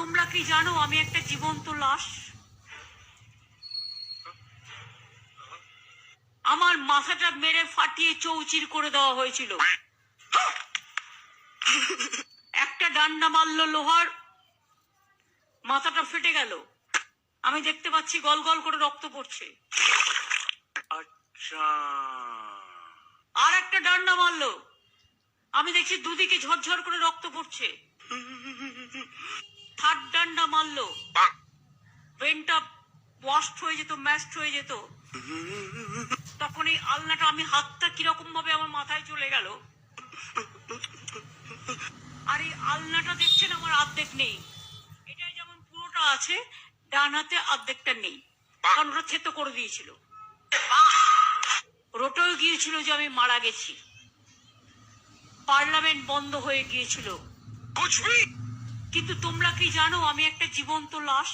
তোমরা কি জানো আমি একটা জীবন্ত লাশ? আমার মাথাটা মেরে ফাটিয়ে চৌচির করে দেওয়া হয়েছিল। একটা ডান্ডা মারলো লোহার, মাথাটা ফেটে গেল। আমি দেখতে পাচ্ছি গল গল করে রক্ত পড়ছে। আচ্ছা, আর একটা ডান্ডা মারলো, আমি দেখছি দুদিকে ঝরঝর করে রক্ত পড়ছে। থার্ড ডান্ডা মারলো, ব্রেনটা ওয়াস্ট হয়ে যেত, ম্যাশড হয়ে যেত। তখন এই আলনাটা, আমি হাতটা কিরকম ভাবে আমার মাথায় চলে গেল। আর এই আলনাটা দেখছেন আমার অর্ধেক নেই, এটা যেমন পুরোটা আছে, ডান হাতে অর্ধেকটা নেই, কারণ ওটা থেতো করে দিয়েছিল। রোটেও গিয়েছিল যে আমি মারা গেছি, পার্লামেন্ট বন্ধ হয়ে গিয়েছিল। কিন্তু তোমরা কি জানো আমি একটা জীবন্ত লাশ?